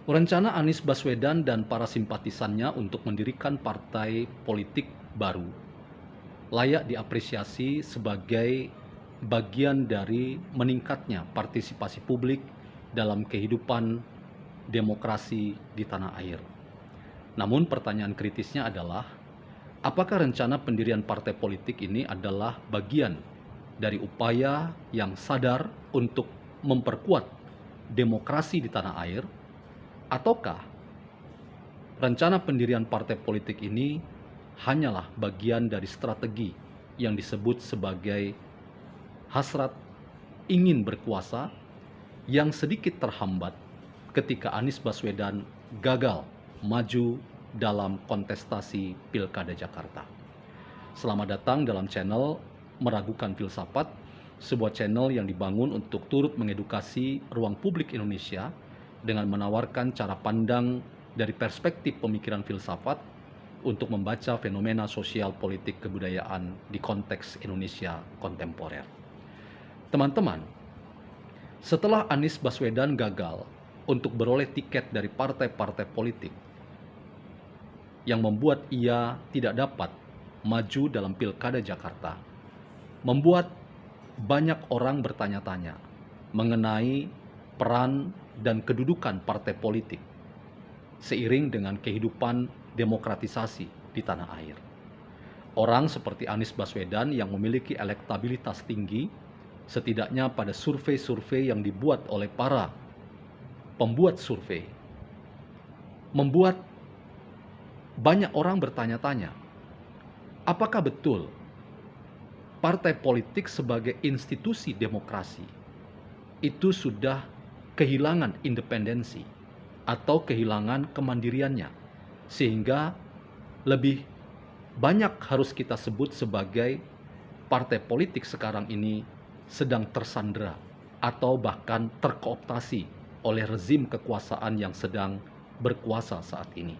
Rencana Anies Baswedan dan para simpatisannya untuk mendirikan partai politik baru layak diapresiasi sebagai bagian dari meningkatnya partisipasi publik dalam kehidupan demokrasi di tanah air. Namun pertanyaan kritisnya adalah, apakah rencana pendirian partai politik ini adalah bagian dari upaya yang sadar untuk memperkuat demokrasi di tanah air, ataukah rencana pendirian partai politik ini hanyalah bagian dari strategi yang disebut sebagai hasrat ingin berkuasa yang sedikit terhambat ketika Anies Baswedan gagal maju dalam kontestasi Pilkada Jakarta. Selamat datang dalam channel Meragukan Filsafat, sebuah channel yang dibangun untuk turut mengedukasi ruang publik Indonesia dengan menawarkan cara pandang dari perspektif pemikiran filsafat untuk membaca fenomena sosial politik kebudayaan di konteks Indonesia kontemporer. Teman-teman, setelah Anies Baswedan gagal untuk beroleh tiket dari partai-partai politik yang membuat ia tidak dapat maju dalam Pilkada Jakarta, membuat banyak orang bertanya-tanya mengenai peran dan kedudukan partai politik seiring dengan kehidupan demokratisasi di tanah air. Orang seperti Anies Baswedan yang memiliki elektabilitas tinggi, setidaknya pada survei-survei yang dibuat oleh para pembuat survei, membuat banyak orang bertanya-tanya, apakah betul partai politik sebagai institusi demokrasi itu sudah kehilangan independensi atau kehilangan kemandiriannya, sehingga lebih banyak harus kita sebut sebagai partai politik sekarang ini sedang tersandera atau bahkan terkooptasi oleh rezim kekuasaan yang sedang berkuasa saat ini.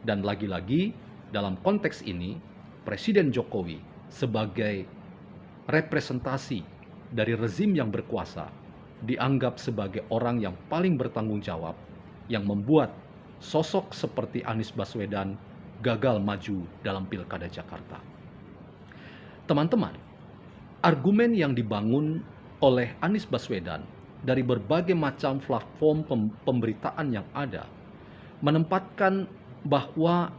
Dan lagi-lagi dalam konteks ini, Presiden Jokowi sebagai representasi dari rezim yang berkuasa dianggap sebagai orang yang paling bertanggung jawab yang membuat sosok seperti Anies Baswedan gagal maju dalam Pilkada Jakarta. Teman-teman, argumen yang dibangun oleh Anies Baswedan dari berbagai macam platform pemberitaan yang ada menempatkan bahwa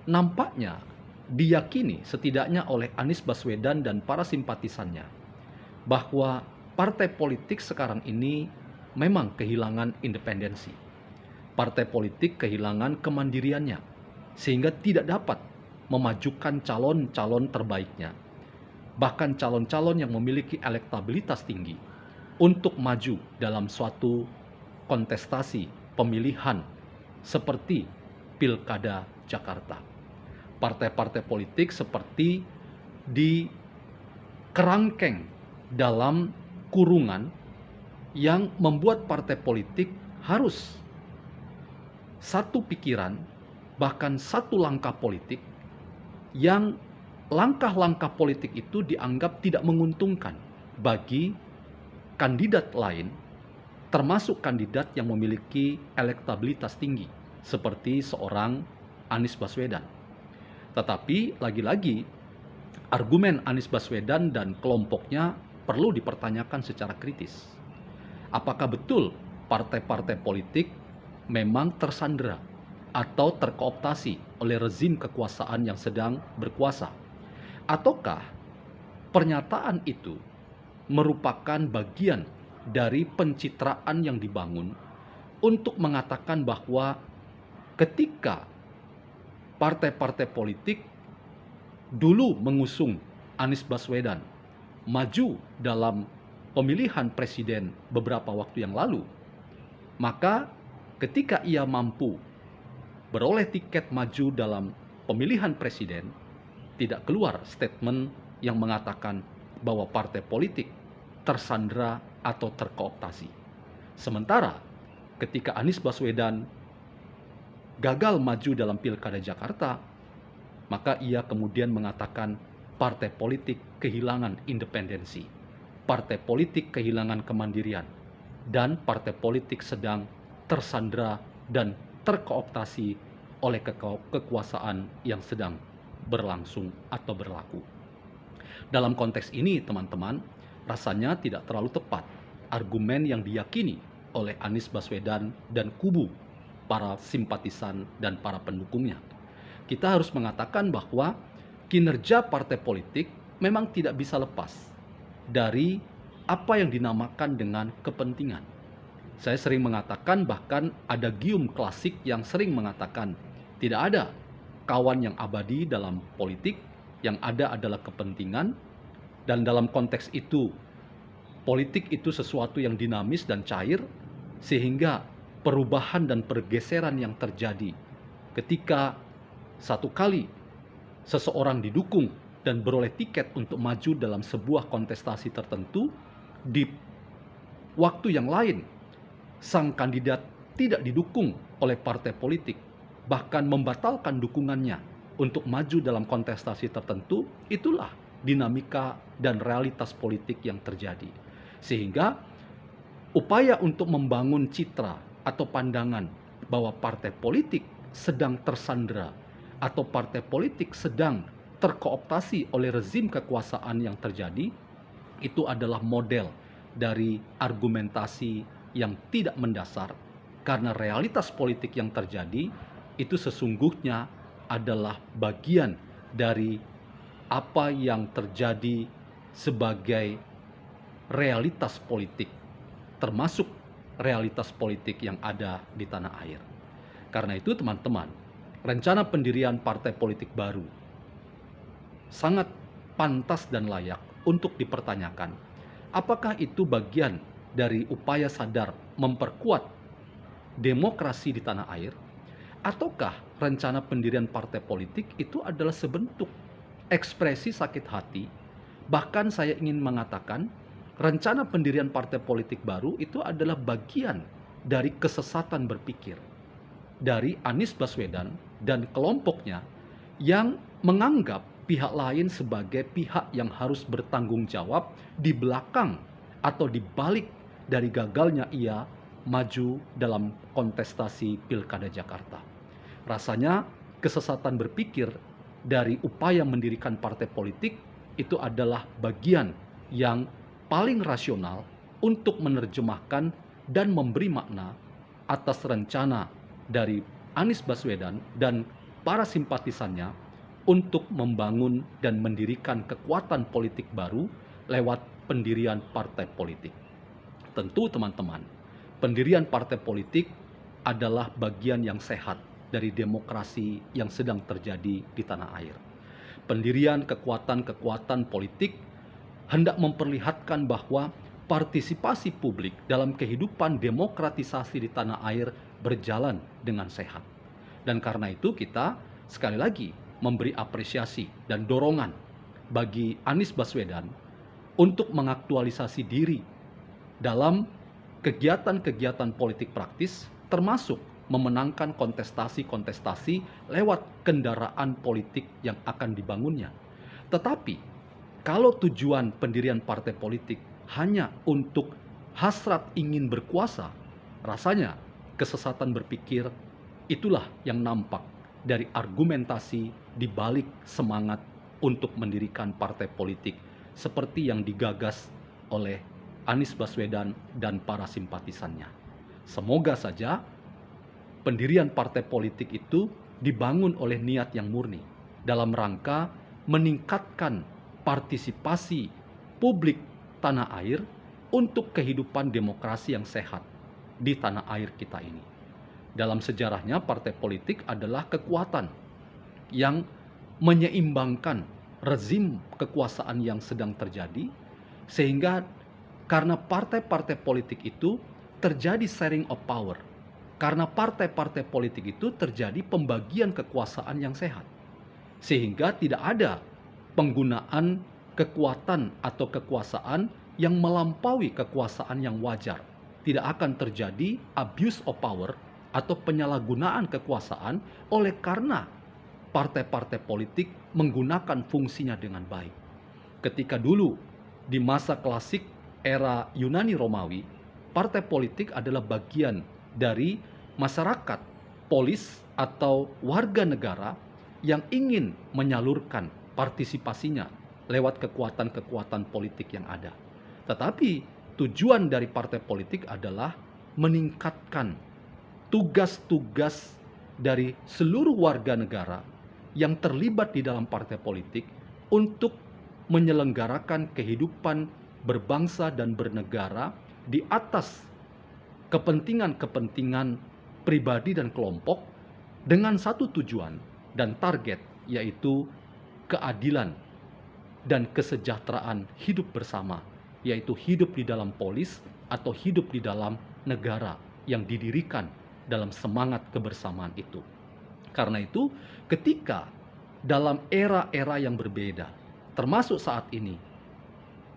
nampaknya diyakini setidaknya oleh Anies Baswedan dan para simpatisannya bahwa partai politik sekarang ini memang kehilangan independensi. Partai politik kehilangan kemandiriannya sehingga tidak dapat memajukan calon-calon terbaiknya, bahkan calon-calon yang memiliki elektabilitas tinggi untuk maju dalam suatu kontestasi pemilihan seperti Pilkada Jakarta. Partai-partai politik seperti dikerangkeng dalam kurungan yang membuat partai politik harus satu pikiran, bahkan satu langkah politik yang langkah-langkah politik itu dianggap tidak menguntungkan bagi kandidat lain, termasuk kandidat yang memiliki elektabilitas tinggi seperti seorang Anies Baswedan. Tetapi lagi-lagi argumen Anies Baswedan dan kelompoknya perlu dipertanyakan secara kritis. Apakah betul partai-partai politik memang tersandera atau terkooptasi oleh rezim kekuasaan yang sedang berkuasa? Ataukah pernyataan itu merupakan bagian dari pencitraan yang dibangun untuk mengatakan bahwa ketika partai-partai politik dulu mengusung Anies Baswedan maju dalam pemilihan presiden beberapa waktu yang lalu, maka ketika ia mampu beroleh tiket maju dalam pemilihan presiden, tidak keluar statement yang mengatakan bahwa partai politik tersandera atau terkooptasi. Sementara ketika Anies Baswedan gagal maju dalam Pilkada Jakarta, maka ia kemudian mengatakan partai politik kehilangan independensi, partai politik kehilangan kemandirian, dan partai politik sedang tersandera dan terkooptasi oleh kekuasaan yang sedang berlangsung atau berlaku. Dalam konteks ini, teman-teman, rasanya tidak terlalu tepat argumen yang diyakini oleh Anies Baswedan dan kubu para simpatisan dan para pendukungnya. Kita harus mengatakan bahwa kinerja partai politik memang tidak bisa lepas dari apa yang dinamakan dengan kepentingan. Saya sering mengatakan, bahkan ada gium klasik yang sering mengatakan, tidak ada kawan yang abadi dalam politik, yang ada adalah kepentingan. Dan dalam konteks itu, politik itu sesuatu yang dinamis dan cair, sehingga perubahan dan pergeseran yang terjadi ketika satu kali seseorang didukung dan beroleh tiket untuk maju dalam sebuah kontestasi tertentu, di waktu yang lain sang kandidat tidak didukung oleh partai politik, bahkan membatalkan dukungannya untuk maju dalam kontestasi tertentu. Itulah dinamika dan realitas politik yang terjadi. Sehingga upaya untuk membangun citra atau pandangan bahwa partai politik sedang tersandera atau partai politik sedang terkooptasi oleh rezim kekuasaan yang terjadi, itu adalah model dari argumentasi yang tidak mendasar, karena realitas politik yang terjadi itu sesungguhnya adalah bagian dari apa yang terjadi sebagai realitas politik, termasuk realitas politik yang ada di tanah air. Karena itu, teman-teman, rencana pendirian partai politik baru sangat pantas dan layak untuk dipertanyakan. Apakah itu bagian dari upaya sadar memperkuat demokrasi di tanah air, ataukah rencana pendirian partai politik itu adalah sebentuk ekspresi sakit hati? Bahkan saya ingin mengatakan, rencana pendirian partai politik baru itu adalah bagian dari kesesatan berpikir dari Anies Baswedan dan kelompoknya, yang menganggap pihak lain sebagai pihak yang harus bertanggung jawab di belakang atau di balik dari gagalnya ia maju dalam kontestasi Pilkada Jakarta. Rasanya kesesatan berpikir dari upaya mendirikan partai politik itu adalah bagian yang paling rasional untuk menerjemahkan dan memberi makna atas rencana dari Anies Baswedan dan para simpatisannya untuk membangun dan mendirikan kekuatan politik baru lewat pendirian partai politik. Tentu, teman-teman, pendirian partai politik adalah bagian yang sehat dari demokrasi yang sedang terjadi di tanah air. Pendirian kekuatan-kekuatan politik hendak memperlihatkan bahwa partisipasi publik dalam kehidupan demokratisasi di tanah air berjalan dengan sehat. Dan karena itu kita sekali lagi memberi apresiasi dan dorongan bagi Anies Baswedan untuk mengaktualisasi diri dalam kegiatan-kegiatan politik praktis, termasuk memenangkan kontestasi-kontestasi lewat kendaraan politik yang akan dibangunnya. Tetapi kalau tujuan pendirian partai politik hanya untuk hasrat ingin berkuasa, rasanya kesesatan berpikir itulah yang nampak dari argumentasi di balik semangat untuk mendirikan partai politik seperti yang digagas oleh Anies Baswedan dan para simpatisannya. Semoga saja pendirian partai politik itu dibangun oleh niat yang murni dalam rangka meningkatkan partisipasi publik tanah air untuk kehidupan demokrasi yang sehat di tanah air kita ini. Dalam sejarahnya, partai politik adalah kekuatan yang menyeimbangkan rezim kekuasaan yang sedang terjadi, sehingga karena partai-partai politik itu terjadi sharing of power. Karena partai-partai politik itu terjadi pembagian kekuasaan yang sehat. Sehingga tidak ada penggunaan kekuatan atau kekuasaan yang melampaui kekuasaan yang wajar. Tidak akan terjadi abuse of power atau penyalahgunaan kekuasaan oleh karena partai-partai politik menggunakan fungsinya dengan baik. Ketika dulu di masa klasik era Yunani Romawi, partai politik adalah bagian dari masyarakat, polis, atau warga negara yang ingin menyalurkan partisipasinya lewat kekuatan-kekuatan politik yang ada. Tetapi tujuan dari partai politik adalah meningkatkan tugas-tugas dari seluruh warga negara yang terlibat di dalam partai politik untuk menyelenggarakan kehidupan berbangsa dan bernegara di atas kepentingan-kepentingan pribadi dan kelompok dengan satu tujuan dan target, yaitu keadilan dan kesejahteraan hidup bersama, yaitu hidup di dalam polis atau hidup di dalam negara yang didirikan dalam semangat kebersamaan itu. Karena itu, ketika dalam era-era yang berbeda, termasuk saat ini,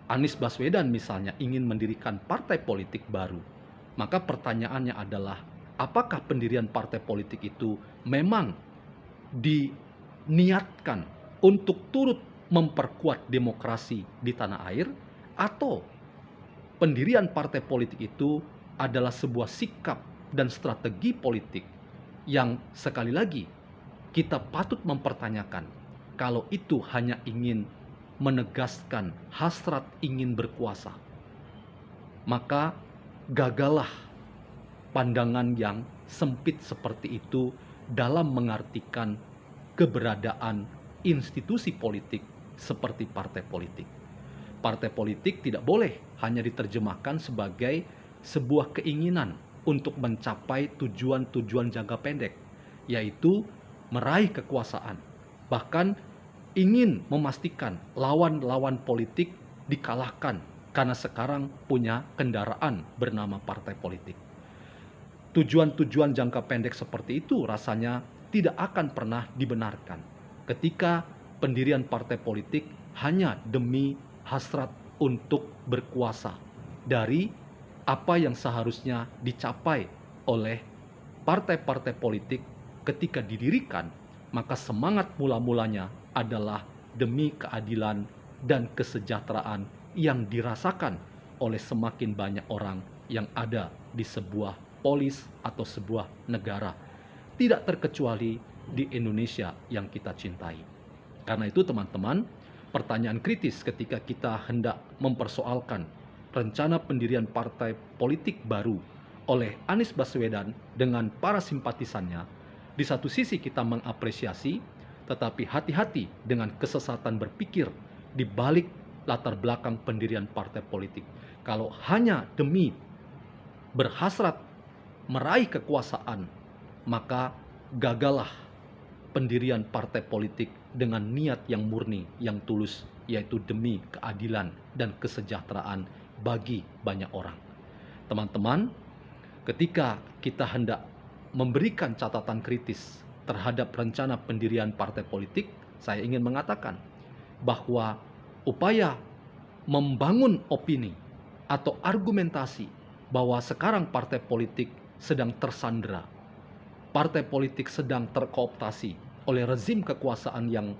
Anies Baswedan misalnya ingin mendirikan partai politik baru, maka pertanyaannya adalah, apakah pendirian partai politik itu memang diniatkan untuk turut memperkuat demokrasi di tanah air, atau pendirian partai politik itu adalah sebuah sikap dan strategi politik yang sekali lagi kita patut mempertanyakan kalau itu hanya ingin menegaskan hasrat ingin berkuasa. Maka gagallah pandangan yang sempit seperti itu dalam mengartikan keberadaan institusi politik seperti partai politik. Partai politik tidak boleh hanya diterjemahkan sebagai sebuah keinginan untuk mencapai tujuan-tujuan jangka pendek, yaitu meraih kekuasaan, bahkan ingin memastikan lawan-lawan politik dikalahkan karena sekarang punya kendaraan bernama partai politik. Tujuan-tujuan jangka pendek seperti itu rasanya tidak akan pernah dibenarkan ketika pendirian partai politik hanya demi hasrat untuk berkuasa dari apa yang seharusnya dicapai oleh partai-partai politik ketika didirikan. Maka semangat mula-mulanya adalah demi keadilan dan kesejahteraan yang dirasakan oleh semakin banyak orang yang ada di sebuah polis atau sebuah negara, tidak terkecuali di Indonesia yang kita cintai. Karena itu teman-teman, pertanyaan kritis ketika kita hendak mempersoalkan rencana pendirian partai politik baru oleh Anies Baswedan dengan para simpatisannya, di satu sisi kita mengapresiasi, tetapi hati-hati dengan kesesatan berpikir di balik latar belakang pendirian partai politik. Kalau hanya demi berhasrat meraih kekuasaan, maka gagallah pendirian partai politik dengan niat yang murni, yang tulus, yaitu demi keadilan dan kesejahteraan bagi banyak orang. Teman-teman, ketika kita hendak memberikan catatan kritis terhadap rencana pendirian partai politik, saya ingin mengatakan bahwa upaya membangun opini atau argumentasi bahwa sekarang partai politik sedang tersandera, partai politik sedang terkooptasi oleh rezim kekuasaan yang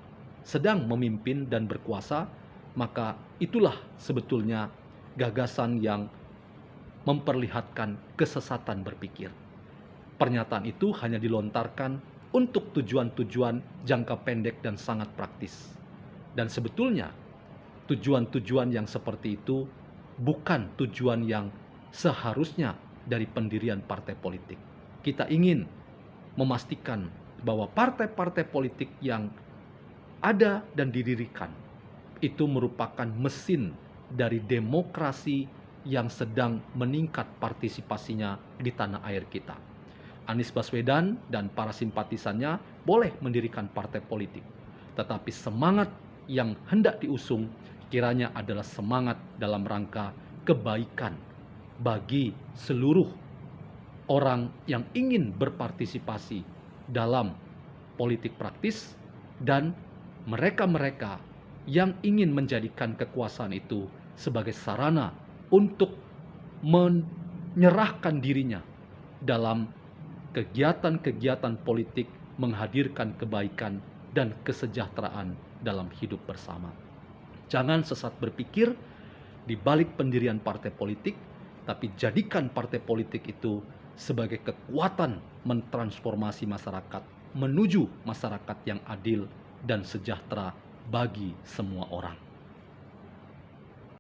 sedang memimpin dan berkuasa, maka itulah sebetulnya gagasan yang memperlihatkan kesesatan berpikir. Pernyataan itu hanya dilontarkan untuk tujuan-tujuan jangka pendek dan sangat praktis. Dan sebetulnya tujuan-tujuan yang seperti itu bukan tujuan yang seharusnya dari pendirian partai politik. Kita ingin memastikan bahwa partai-partai politik yang ada dan didirikan itu merupakan mesin dari demokrasi yang sedang meningkat partisipasinya di tanah air kita. Anies Baswedan dan para simpatisannya boleh mendirikan partai politik, tetapi semangat yang hendak diusung kiranya adalah semangat dalam rangka kebaikan bagi seluruh orang yang ingin berpartisipasi dalam politik praktis, dan mereka-mereka yang ingin menjadikan kekuasaan itu sebagai sarana untuk menyerahkan dirinya dalam kegiatan-kegiatan politik menghadirkan kebaikan dan kesejahteraan dalam hidup bersama. Jangan sesat berpikir di balik pendirian partai politik, tapi jadikan partai politik itu sebagai kekuatan mentransformasi masyarakat menuju masyarakat yang adil dan sejahtera bagi semua orang.